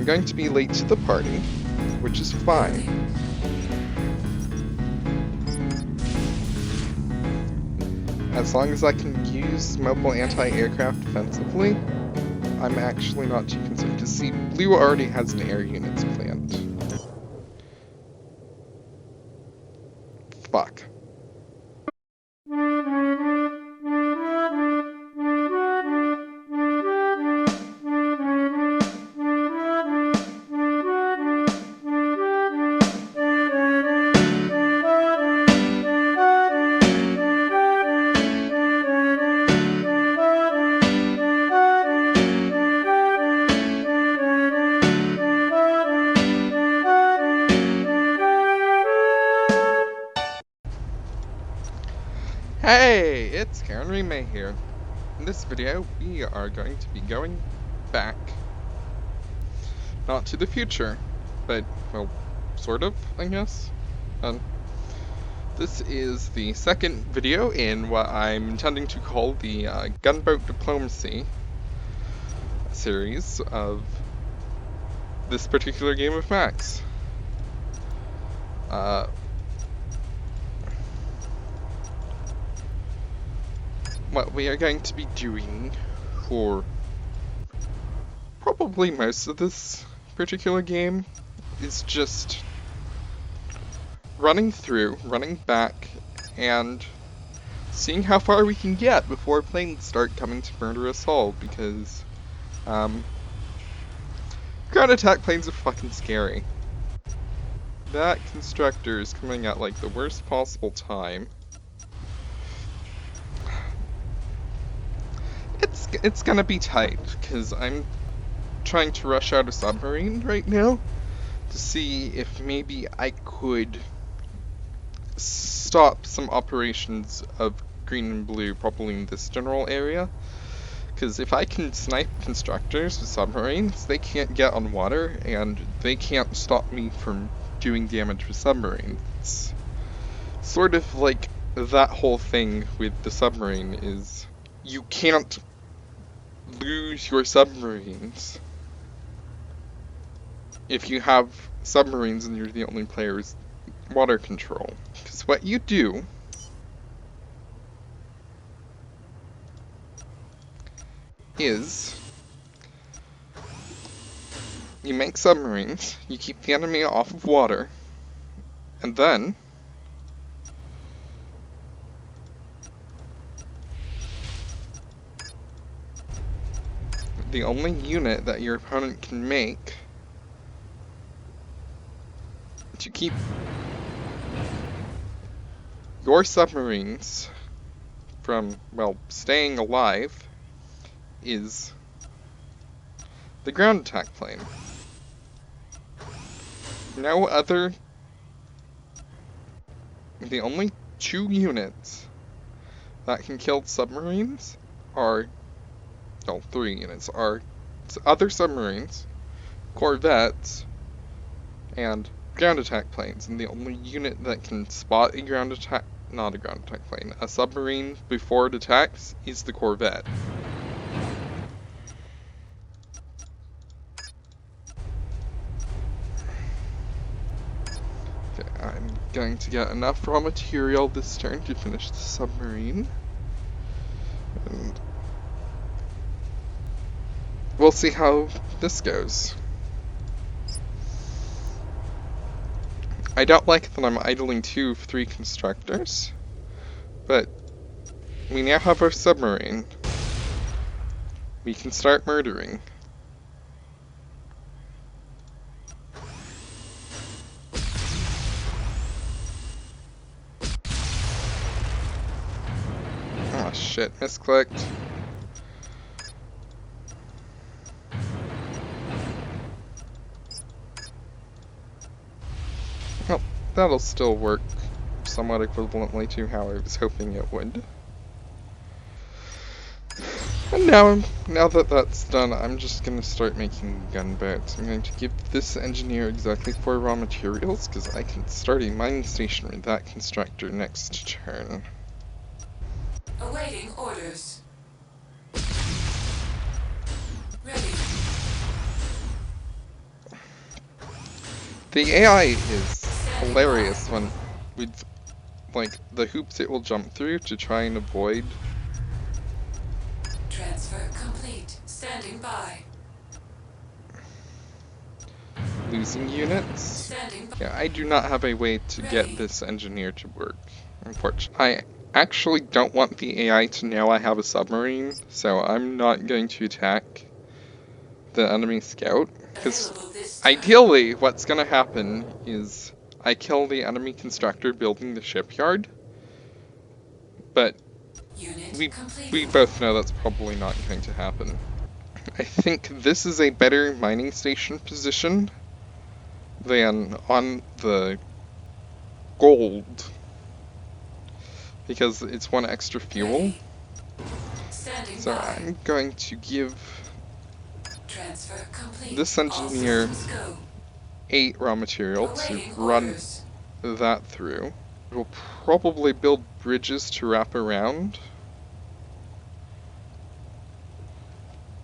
I'm going to be late to the party, which is fine. As long as I can use mobile anti-aircraft defensively, I'm actually not too concerned. Because see, Blue already has an air units planned. Fuck. Hey, it's Karen Remay here. In this video, we are going to be going back. Not to the future, but, well, sort of, I guess. This is the second video in what I'm intending to call the Gunboat Diplomacy series of this particular game of Max. What we are going to be doing for probably most of this particular game is just running through, running back, and seeing how far we can get before planes start coming to murder us all, because ground attack planes are fucking scary. That constructor is coming at like the worst possible time. It's gonna be tight, because I'm trying to rush out a submarine right now to see if maybe I could stop some operations of green and blue, probably in this general area. Because if I can snipe constructors with submarines, they can't get on water, and they can't stop me from doing damage with submarines. It's sort of like that whole thing with the submarine is you can't lose your submarines if you have submarines and you're the only player with water control. Because what you do is you make submarines, you keep the enemy off of water, and then the only unit that your opponent can make to keep your submarines from, well, staying alive is the ground attack plane. The only two units that can kill submarines are, well, 3 units are other submarines, corvettes, and ground attack planes. And the only unit that can spot a ground attack, not a ground attack plane, a submarine before it attacks is the corvette. I'm going to get enough raw material this turn to finish the submarine. And we'll see how this goes. I don't like that I'm idling 2 of 3 constructors, but we now have our submarine. We can start murdering. Oh shit, misclicked. Well, that'll still work somewhat equivalently to how I was hoping it would. And now that that's done, I'm just gonna start making gunboats. I'm going to give this engineer exactly 4 raw materials, because I can start a mining station with that constructor next turn. Awaiting orders. Ready. The AI is Standing hilarious by. when with like the hoops it will jump through to try and avoid. Transfer complete. Standing by. Losing units. Standing by. Yeah, I do not have a way to get Ready. this engineer to work, unfortunately. I actually don't want the AI to know I have a submarine, so I'm not going to attack the enemy scout. Because Available this turn. ideally, what's going to happen is I kill the enemy constructor building the shipyard, but Unit we completed. both know that's probably not going to happen. I think this is a better mining station position than on the gold, because it's one extra fuel. Ready. Standing So by. I'm going to give Transfer complete. this All engineer systems go. 8 raw material to Awaiting run orders. that through. We'll probably build bridges to wrap around,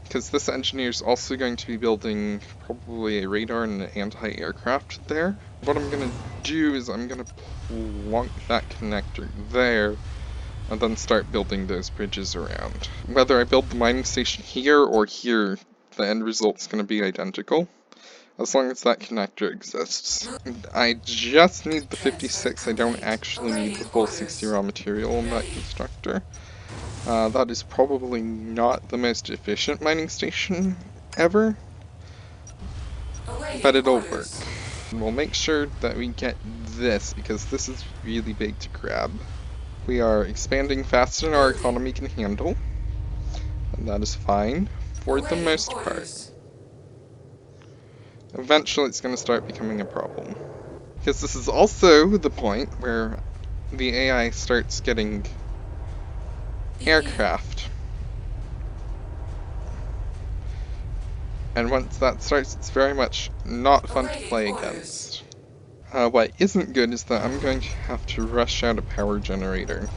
because this engineer is also going to be building probably a radar and an anti-aircraft there. What I'm going to do is I'm going to plonk that connector there, and then start building those bridges around. Whether I build the mining station here or here, the end result's going to be identical, as long as that connector exists. I just need the Transfer 56, I don't complete. actually need the Awaiting full 60 orders. raw material in that Ready. constructor. That is probably not the most efficient mining station ever, but Awaiting it'll work. orders. And we'll make sure that we get this, because this is really big to grab. We are expanding faster than our Building. economy can handle, and that is fine for the Awaiting most part. orders. Eventually it's going to start becoming a problem. Because this is also the point where the AI starts getting Begin. aircraft. And once that starts, it's very much not fun to Awaiting play orders. against. What isn't good is that I'm going to have to rush out a power generator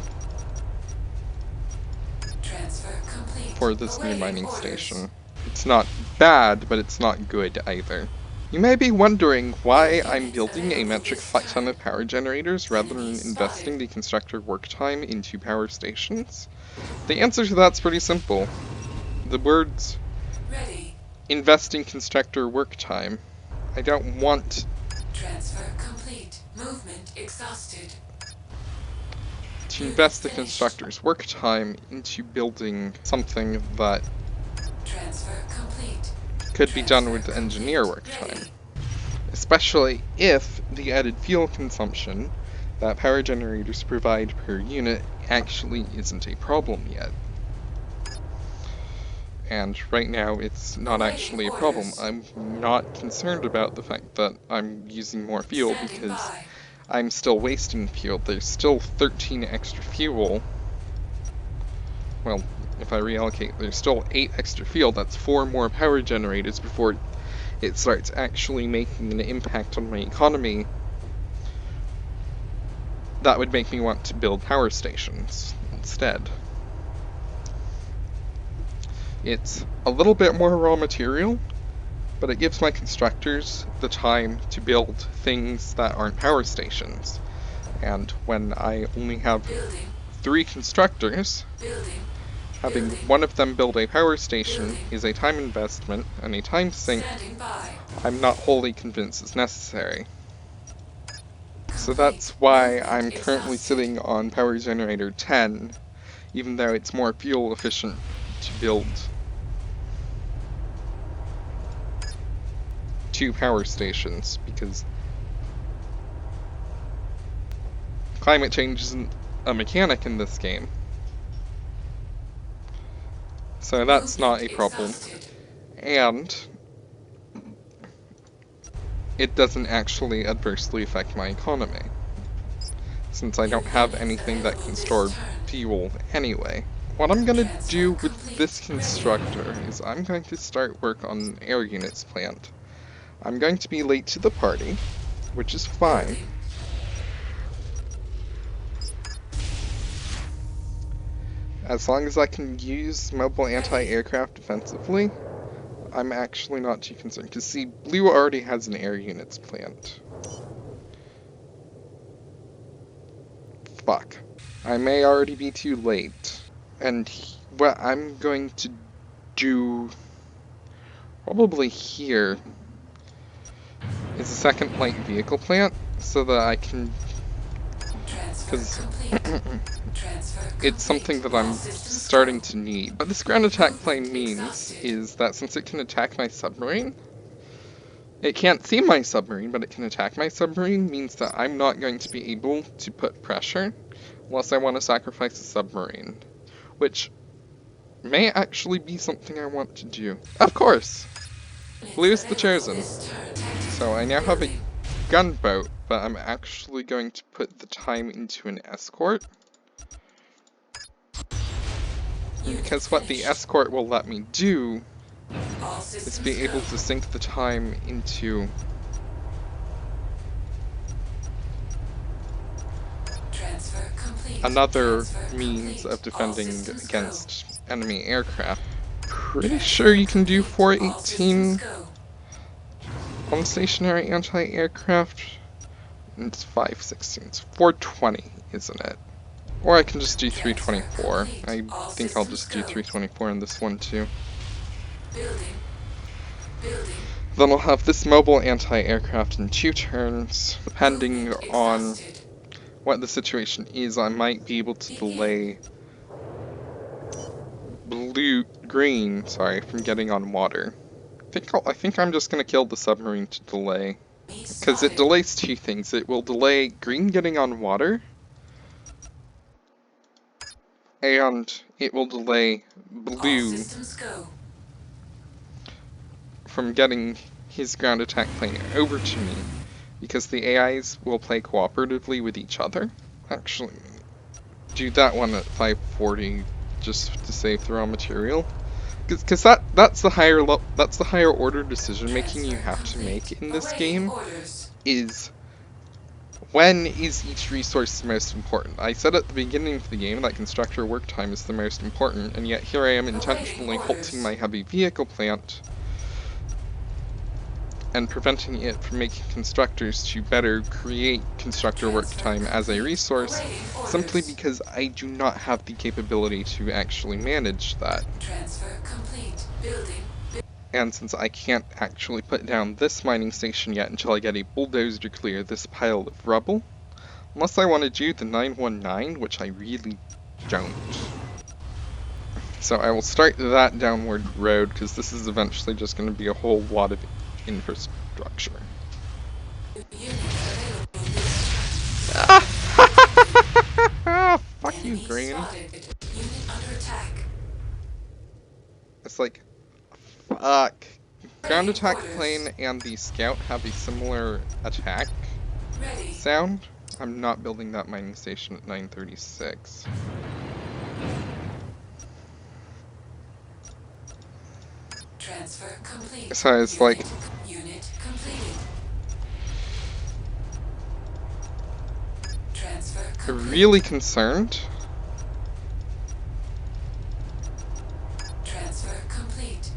Transfer complete. for this new Awaiting mining orders. station. It's not bad, but it's not good either. You may be wondering why I'm building a metric ton of power generators rather than investing the constructor work time into power stations. The answer to that's pretty simple. The words Ready. investing constructor work time. I don't want Transfer complete. Movement exhausted. to Unit invest the finished. constructor's work time into building something that Transfer complete. could be done with Transfer engineer complete. work time. Ready. Especially if the added fuel consumption that power generators provide per unit actually isn't a problem yet. And right now it's not Awaiting actually a problem. orders. I'm not concerned about the fact that I'm using more fuel Standing because by. I'm still wasting fuel. There's still 13 extra fuel. Well, if I reallocate, there's still 8 extra fuel. That's 4 more power generators before it starts actually making an impact on my economy. That would make me want to build power stations instead. It's a little bit more raw material, but it gives my constructors the time to build things that aren't power stations. And when I only have Building. 3 constructors, Building. having Building. one of them build a power station Building. is a time investment and a time sink Standing by. I'm not wholly convinced is necessary. So Complete. that's why Movement I'm currently exhausted. sitting on power generator 10, even though it's more fuel efficient to build 2 power stations, because climate change isn't a mechanic in this game. So that's not a Movement problem. exhausted. And it doesn't actually adversely affect my economy, since I don't have anything that can store fuel anyway. What I'm gonna do with this constructor is I'm going to start work on an air units plant. I'm going to be late to the party, which is fine. Building. As long as I can use mobile anti-aircraft defensively, I'm actually not too concerned. Because see, Blue already has an air units planned. Fuck. I may already be too late. And what I'm going to do probably here is a second light vehicle plant so that I can, because it's something that I'm starting to need. What this ground attack plane means is that since it can attack my submarine, it can't see my submarine, but it can attack my submarine, means that I'm not going to be able to put pressure unless I want to sacrifice a submarine, which may actually be something I want to do. Of course! Blue's the chosen. So I now have a gunboat, but I'm actually going to put the time into an escort. Because what the escort will let me do is be able to sink the time into another means of defending against enemy aircraft. Pretty sure you can do 418 on stationary anti-aircraft. It's 516. It's 420, isn't it? Or I can just do 324. I think I'll just do 324 in this one too. Then I'll have this mobile anti-aircraft in 2 turns. Depending on what the situation is, I might be able to delay green, from getting on water. I think I'm just gonna kill the submarine to delay. Because it delays 2 things. It will delay green getting on water, and it will delay blue from getting his ground attack plane over to me, because the AIs will play cooperatively with each other. Actually, do that one at 540 just to save the raw material. Because that's the higher order decision making you have to make in this game, is when is each resource the most important. I said at the beginning of the game that constructor work time is the most important, and yet here I am intentionally halting my heavy vehicle plant and preventing it from making constructors to better create constructor work time as a resource, simply because I do not have the capability to actually manage that. And since I can't actually put down this mining station yet until I get a bulldozer to clear this pile of rubble, unless I want to do the 919, which I really don't. So I will start that downward road, because this is eventually just going to be a whole lot of infrastructure. Fuck you, Green. It's like, fuck. Ground attack plane and the scout have a similar attack sound. I'm not building that mining station at 936. Transfer complete. So it's like, Unit completed. Transfer complete. really concerned Transfer complete.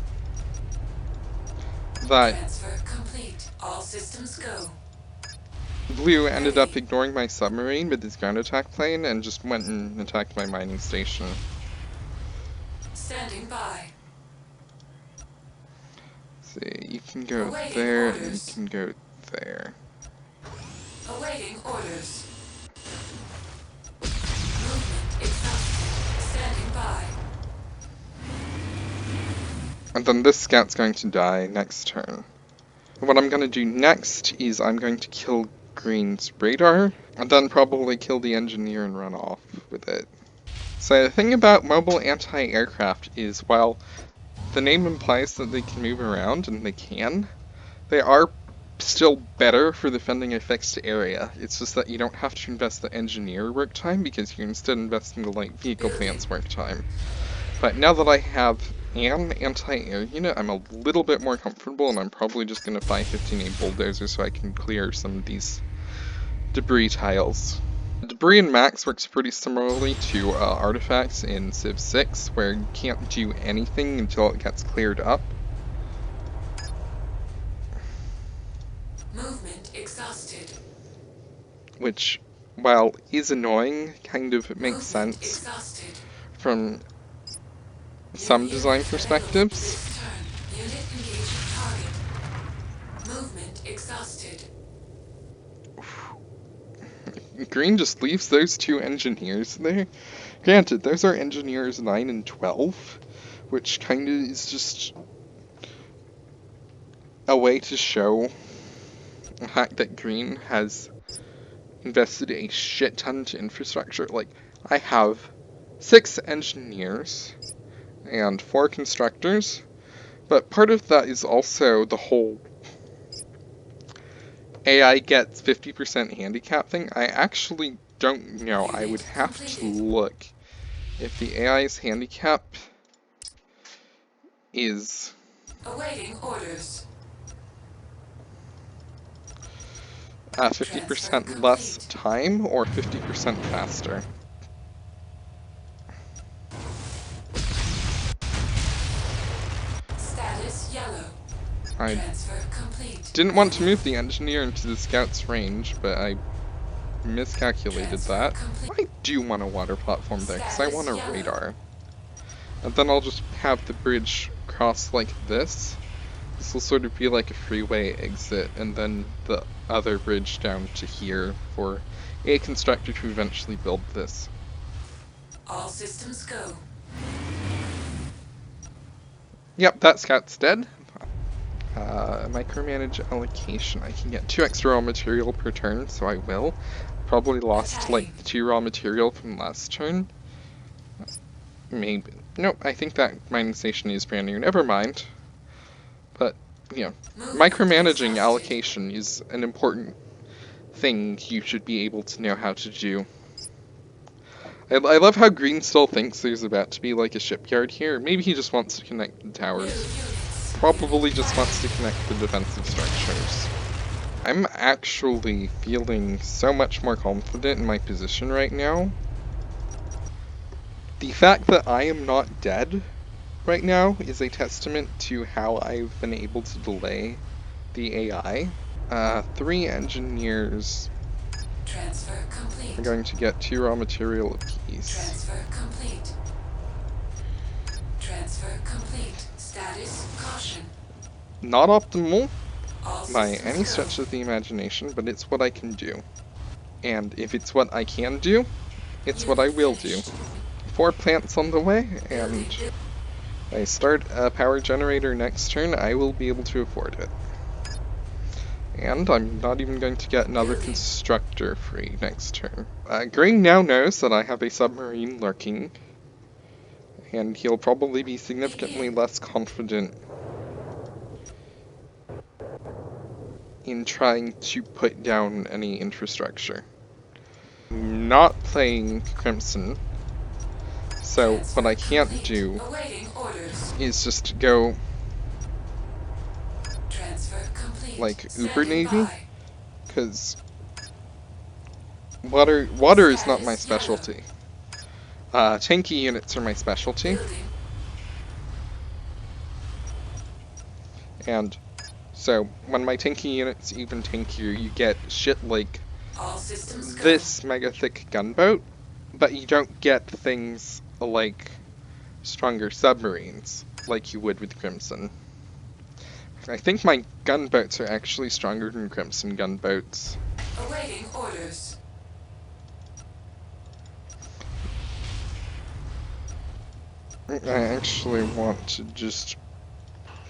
that Transfer complete. All systems go. Blue ended up ignoring my submarine with his ground attack plane and just went and attacked my mining station. Standing by. See, you can go there, and you can go there. Awaiting orders. Movement exhausted. Standing by. And then this scout's going to die next turn. What I'm going to do next is I'm going to kill Green's radar, and then probably kill the engineer and run off with it. So the thing about mobile anti-aircraft is, while the name implies that they can move around, and they are still better for defending a fixed area. It's just that you don't have to invest the engineer work time, because you're instead investing the light vehicle plant's work time. But now that I have an anti-air unit, I'm a little bit more comfortable, and I'm probably just going to buy 15A bulldozers so I can clear some of these debris tiles. Debris in Max works pretty similarly to artifacts in Civ 6, where you can't do anything until it gets cleared up. Movement exhausted. which, while is annoying, kind of makes Movement sense exhausted. from New some design units available perspectives. this turn. Unit engaging target. Movement exhausted. Green just leaves those two engineers there. Granted, those are engineers 9 and 12, which kind of is just a way to show the fact that Green has invested a shit ton into infrastructure. Like, I have 6 engineers and 4 constructors, but part of that is also the whole AI gets 50% handicap thing. I actually don't know. I would Unit have to completed. look if the AI's handicap is Awaiting orders. Transfer 50% less complete. time or 50% faster. Status yellow. I Transfer complete. didn't want to move the engineer into the scout's range, but I miscalculated Transfer that. complete. I do want a water platform there, because I want Status a yellow. radar. And then I'll just have the bridge cross like this. This will sort of be like a freeway exit, and then the other bridge down to here for a constructor to eventually build this. All systems go. Yep, that scout's dead. Micromanage allocation. I can get 2 extra raw material per turn, so I will. Probably lost Attacking. like 2 raw material from last turn. Maybe. Nope, I think that mining station is brand new. Never mind. But, you know, Movement micromanaging exhausted. allocation is an important thing you should be able to know how to do. I love how Green still thinks there's about to be like a shipyard here. Maybe he just wants to connect the New towers. units. Probably Unit just wants to ready. connect the defensive structures. I'm actually feeling so much more confident in my position right now. The fact that I am not dead right now is a testament to how I've been able to delay the AI. 3 engineers Transfer complete. are going to get 2 raw material apiece. Transfer complete. Transfer complete. Status caution. Not optimal All by systems any go. stretch of the imagination, but it's what I can do. And if it's what I can do, it's what I Unit will do. finished. 4 plants on the way, Building. and I start a power generator next turn, I will be able to afford it. And I'm not even going to get another Building. constructor free next turn. Green now knows that I have a submarine lurking, and he'll probably be significantly Begin. less confident in trying to put down any infrastructure. I'm not playing Crimson, so what Transfer I can't complete. do Awaiting orders. is just go Transfer complete. like Uber Standing Navy, by. because water is not my Status yellow. specialty. Tanky units are my specialty, Building. and so when my tanky unit's even tankier, you get shit like All systems go. this mega thick gunboat, but you don't get things like stronger submarines like you would with Crimson. I think my gunboats are actually stronger than Crimson gunboats. Awaiting orders. I actually want to just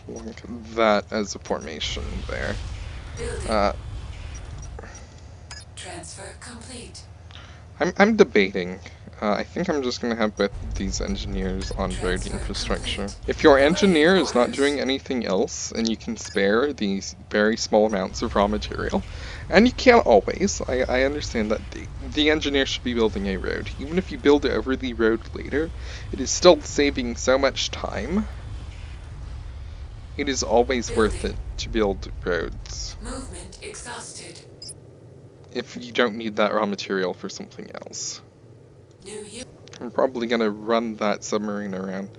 like that as a formation there. Building. Transfer complete. I'm debating. I think I'm just gonna have both of these engineers on road Transfer infrastructure. complete. If your Awaiting engineer is not orders. doing anything else and you can spare these very small amounts of raw material, and you can't always, I understand that the engineer should be building a road. Even if you build over the road later, it is still saving so much time. It is always worth it Building. to build roads Movement exhausted. if you don't need that raw material for something else. New unit. I'm probably gonna run that submarine around.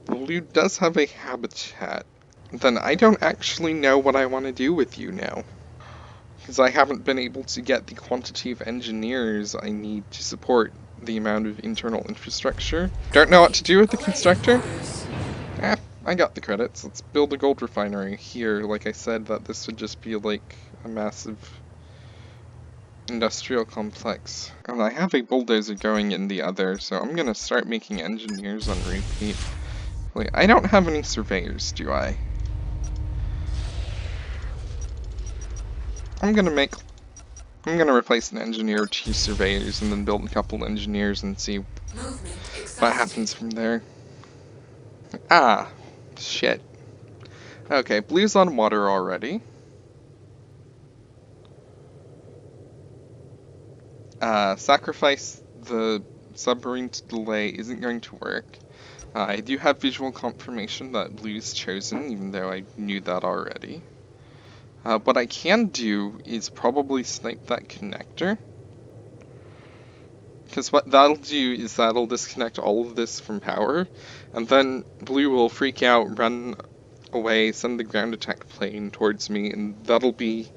Blue does have a habitat. Then I don't actually know what I want to do with you now. because I haven't been able to get the quantity of engineers I need to support the amount of internal infrastructure. Don't know what to do with the constructor? I got the credits. Let's build a gold refinery here. Like I said, that this would just be like a massive industrial complex. And I have a bulldozer going in the other, so I'm gonna start making engineers on repeat. Wait, I don't have any surveyors, do I? I'm gonna replace an engineer with 2 surveyors and then build a couple engineers and see what happens from there. Ah, shit. Okay, blue's on water already. Sacrifice the submarine to delay isn't going to work. I do have visual confirmation that blue's chosen, even though I knew that already. What I can do is probably snipe that connector. Because what that'll do is that'll disconnect all of this from power, and then blue will freak out, run away, send the ground attack plane towards me, and that'll be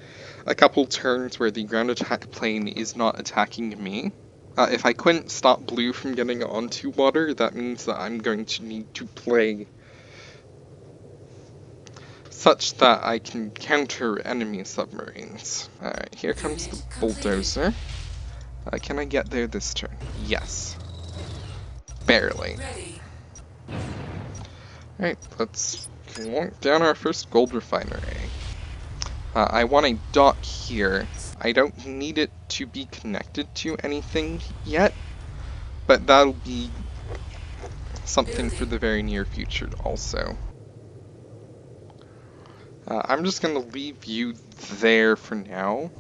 a couple turns where the ground attack plane is not attacking me. If I couldn't stop blue from getting onto water, that means that I'm going to need to play such that I can counter enemy submarines. Alright, here comes the bulldozer. Can I get there this turn? Yes. Barely. Alright, let's walk down our first gold refinery. I want a dock here. I don't need it to be connected to anything yet, but that'll be something for the very near future also. I'm just gonna leave you there for now.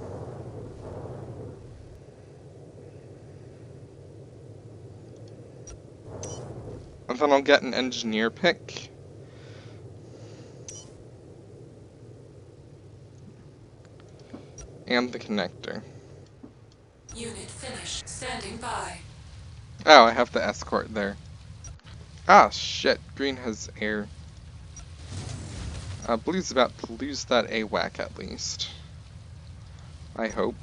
And then I'll get an engineer pick. And the connector. Unit finished. Standing by. Oh, I have the escort there. Ah, shit. Green has air. Blue's about to lose that AWAC at least. I hope.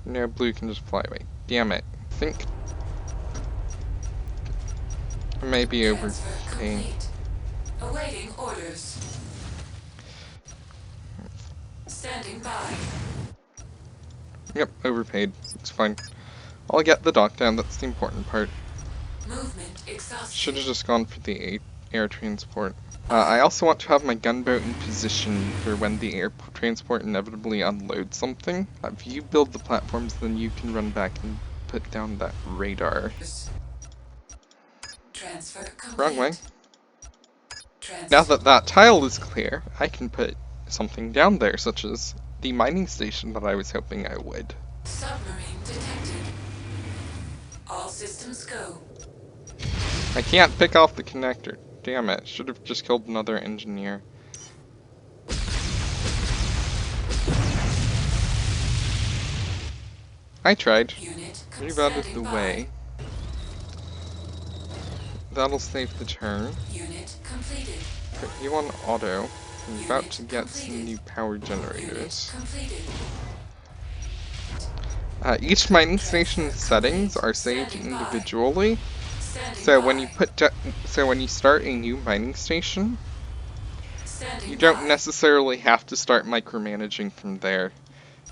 No, blue can just fly away. Damn it. I think I may be overpaying. Awaiting orders. Standing by. Yep, overpaid. It's fine. I'll get the dock down, that's the important part. Movement exhausted. Should have just gone for the air transport. I also want to have my gunboat in position for when the air transport inevitably unloads something. If you build the platforms, then you can run back and put down that radar. Transfer complete. Wrong way. Transfer. Now that that tile is clear, I can put something down there, such as the mining station that I was hoping I would. Submarine detected. All systems go. I can't pick off the connector. Damn it, should have just killed another engineer. I tried. Move out of the way. That'll save the turn. Unit completed. Put you on auto. I'm about to get some new power generators. Each mining station settings are saved individually. So when you start a new mining station, you don't necessarily have to start micromanaging from there.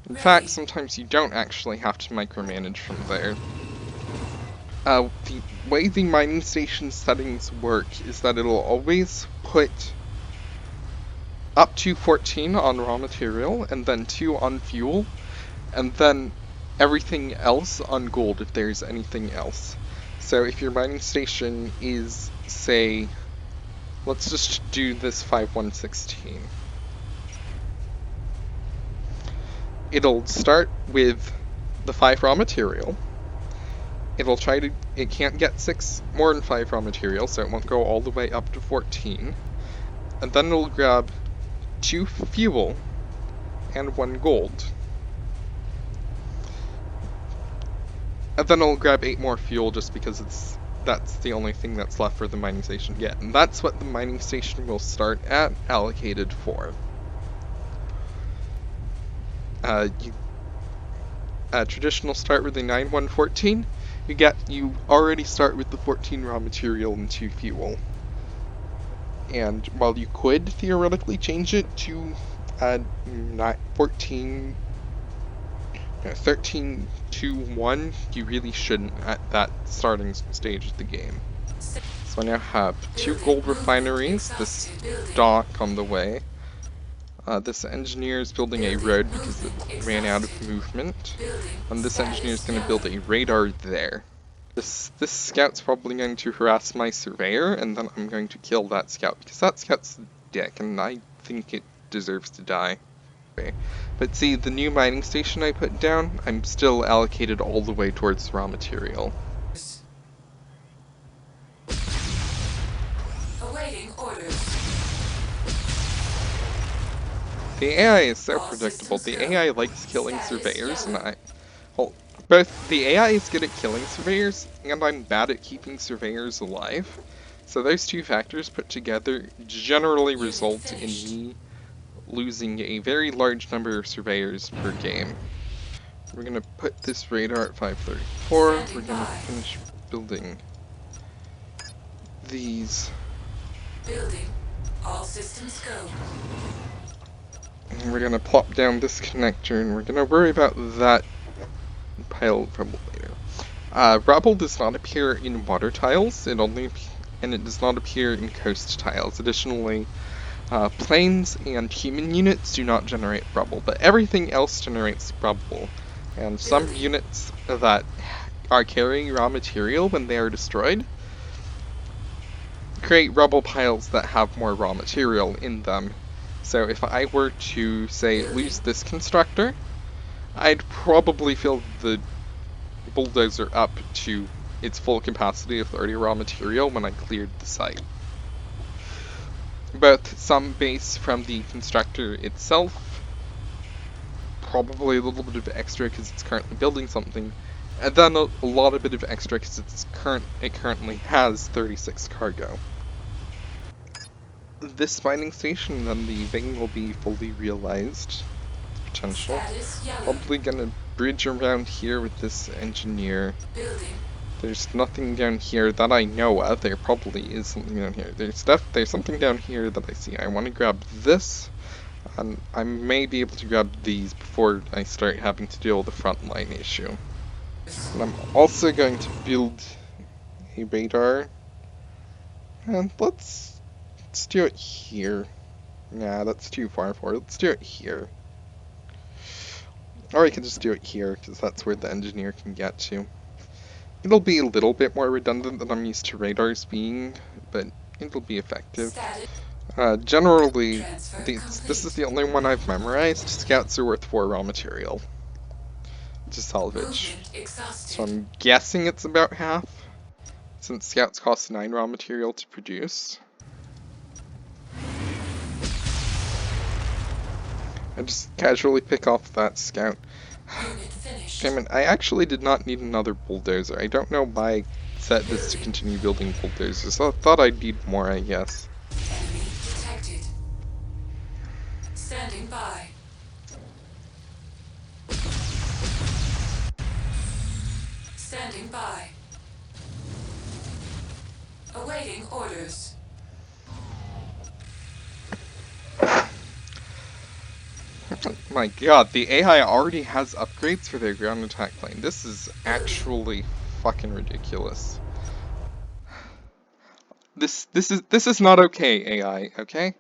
In fact, sometimes you don't actually have to micromanage from there. The way the mining station settings work is that it'll always put up to 14 on raw material, and then 2 on fuel, and then everything else on gold if there's anything else. So if your mining station is, say, let's just do this 5116. It'll start with the 5 raw material. It can't get 6 more than 5 raw material, so it won't go all the way up to 14. And then it'll grab 2 fuel and 1 gold. And then it'll grab 8 more fuel just because that's the only thing that's left for the mining station to get. And that's what the mining station will start at, allocated for. you traditional start with a 9-1-14. You already start with the 14 raw material and 2 fuel. And while you could theoretically change it to 14, 13, 2, 1, you really shouldn't at that starting stage of the game. So I now have 2 gold refineries, this dock on the way. This engineer is building a road because it ran out of movement. And this engineer is going to build a radar there. This scout's probably going to harass my surveyor, and then I'm going to kill that scout, because that scout's a dick, and I think it deserves to die. Okay. But see, the new mining station I put down, I'm still allocated all the way towards raw material. Awaiting orders. The AI is so predictable. The AI likes killing surveyors, and well, both the AI is good at killing surveyors, and I'm bad at keeping surveyors alive. So those two factors put together generally result in me losing a very large number of surveyors per game. We're gonna put this radar at 534. We're gonna finish building these. Building. All systems go. And we're gonna plop down this connector, and we're gonna worry about that pile of rubble later. Rubble does not appear in water tiles, and it does not appear in coast tiles. Additionally, planes and human units do not generate rubble, but everything else generates rubble. And some units that are carrying raw material when they are destroyed create rubble piles that have more raw material in them. So if I were to, say, lose this constructor, I'd probably fill the bulldozer up to its full capacity of 30 raw material when I cleared the site. Both some base from the constructor itself, probably a little bit of extra because it's currently building something, and then a lot of bit of extra because it currently has 36 cargo. This mining station, then the vein will be fully realized. Potential. Probably gonna bridge around here with this engineer. There's nothing down here that I know of. There probably is something down here. There's something down here that I see. I want to grab this, and I may be able to grab these before I start having to deal with the front line issue. And I'm also going to build a radar. And let's do it here. Nah, that's too far forward. Let's do it here. Or I can just do it here, because that's where the engineer can get to. It'll be a little bit more redundant than I'm used to radars being, but it'll be effective. Generally, this is the only one I've memorized. Scouts are worth 4 raw material to salvage. So I'm guessing it's about half, since scouts cost 9 raw material to produce. I just casually pick off that scout. Damn it, I actually did not need another bulldozer. I don't know why I set this to continue building bulldozers. I thought I'd need more, I guess. Enemy detected. Standing by. Standing by. Awaiting orders. My god, the AI already has upgrades for their ground attack plane. This is actually fucking ridiculous. This is not okay, AI, okay?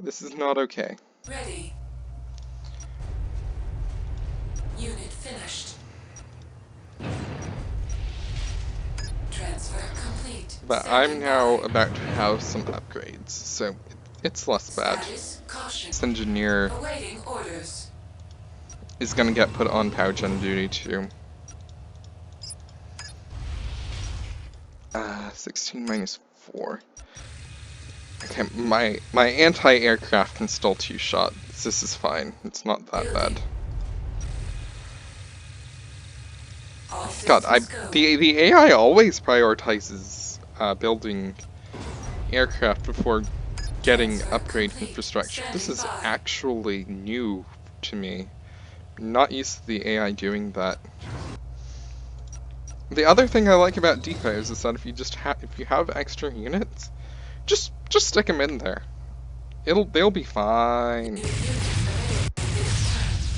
This is not okay. Ready. Unit finished. Transfer complete. But I'm now about to have some upgrades, so it's less bad. This engineer is gonna get put on power gen duty too. 16 minus 4. Okay, my anti-aircraft can still 2-shot. This is fine. It's not that bad. God, the AI always prioritizes building aircraft before getting upgrade infrastructure. This is actually new to me. Not used to the AI doing that. The other thing I like about depots is that if you have extra units, just stick them in there. They'll be fine. New units available this turn.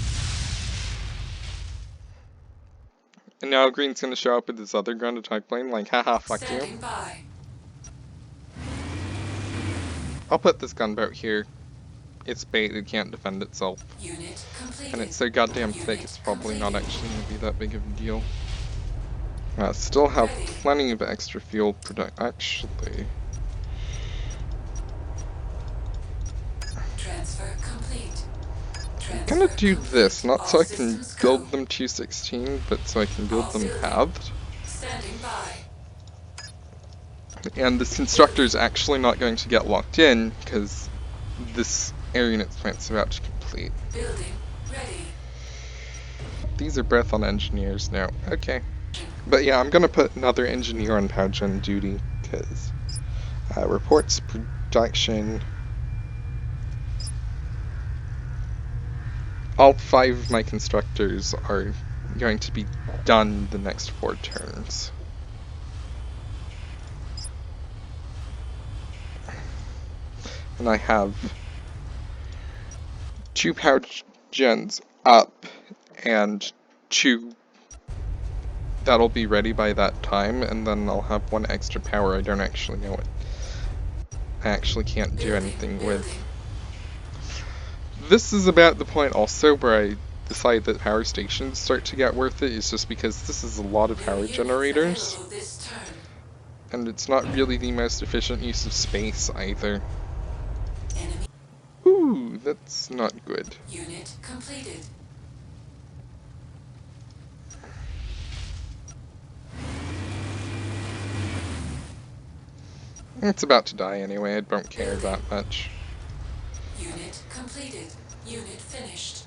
And now Green's gonna show up with his other ground attack plane, like, haha, fuck you. Standing by. I'll put this gunboat here. It's bait, it can't defend itself. Unit completed. And it's so goddamn Unit thick, it's probably not completed. actually gonna be that big of a deal. Still have Ready. plenty of extra fuel product. Actually, Transfer complete. I'm gonna do this, not All so I can systems go. build them 216, but so I can build All them building. halved. Standing by. And this constructor's actually not going to get locked in, because this air unit's plant's about to complete. Building ready. These are both on engineers now. Okay. But yeah, I'm gonna put another engineer on power gen duty, because reports production. All 5 of my constructors are going to be done the next 4 turns. And I have 2 power gens up and 2 that'll be ready by that time, and then I'll have 1 extra power I don't actually know what I actually can't do anything with. This is about the point also where I decide that power stations start to get worth it, is just because this is a lot of power generators, This turn. and it's not really the most efficient use of space either. Enemy Ooh, that's not good. unit completed. It's about to die anyway, I don't care that much. Unit completed. Unit finished.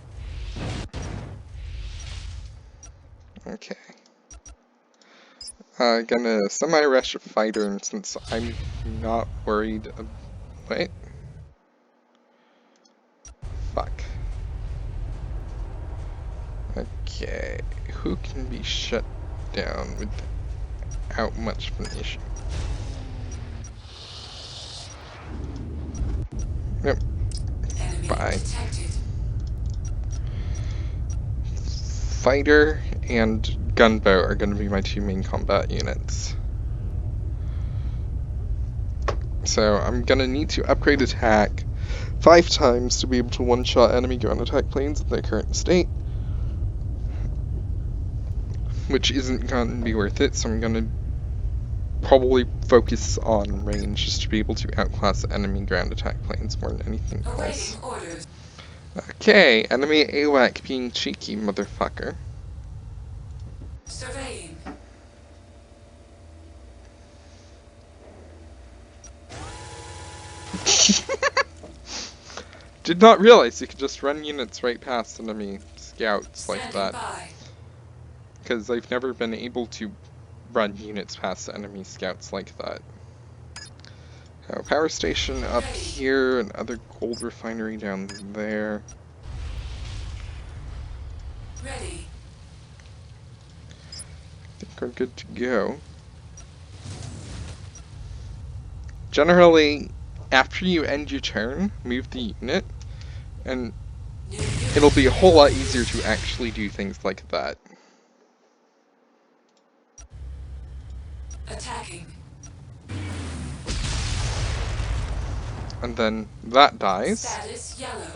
Okay. Gonna semi-rush a fighter, and since I'm not worried wait. Fuck. Okay, who can be shut down without much of an issue? Yep. Enemy Bye. detected. Fighter and gunboat are gonna be my 2 main combat units. So I'm gonna need to upgrade attack 5 times to be able to one-shot enemy ground attack planes in their current state, which isn't gonna be worth it, so I'm gonna probably focus on range just to be able to outclass enemy ground attack planes more than anything else. Awaiting orders. Okay, enemy AWAC being cheeky, motherfucker. Surveying. Did not realize you could just run units right past enemy scouts like Standing that. by. Because I've never been able to run units past enemy scouts like that. Power station up here, another gold refinery down there. Ready. I think we're good to go. Generally, after you end your turn, move the unit, and New unit. it'll be a whole lot easier to actually do things like that. Attacking. And then that dies. Status yellow.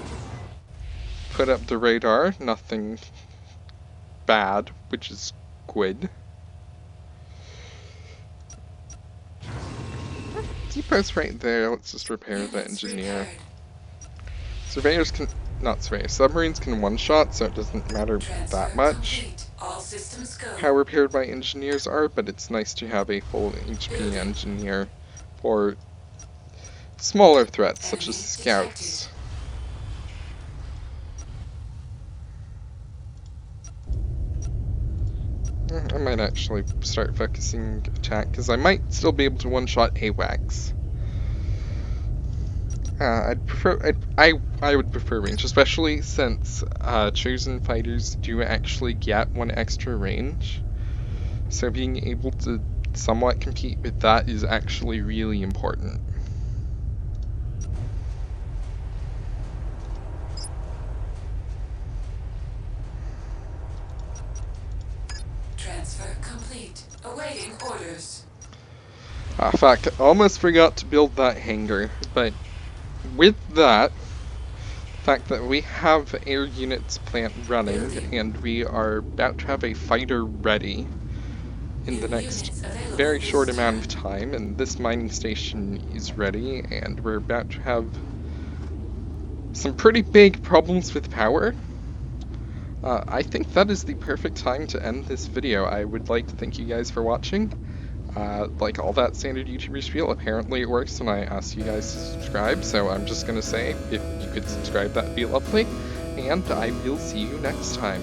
Put up the radar, nothing bad, which is good. Depot's right there, let's just repair the Units engineer. repaired. Surveyors can, not surveyors, submarines can one-shot, so it doesn't matter Transfer that much complete. All systems go. how repaired my engineers are, but it's nice to have a full HP engineer for smaller threats, such as Enemy scouts. I might actually start focusing attack, because I might still be able to one-shot AWACS. I would prefer range, especially since chosen fighters do actually get one extra range. So being able to somewhat compete with that is actually really important. Transfer complete. Awaiting orders. Ah, fuck, almost forgot to build that hangar, but with that, the fact that we have air units plant running Building. and we are about to have a fighter ready in New the next units available very short this amount turn. of time, and this mining station is ready, and we're about to have some pretty big problems with power. I think that is the perfect time to end this video. I would like to thank you guys for watching. Like all that standard YouTuber spiel, apparently it works when I ask you guys to subscribe, so I'm just gonna say, if you could subscribe, that'd be lovely, and I will see you next time.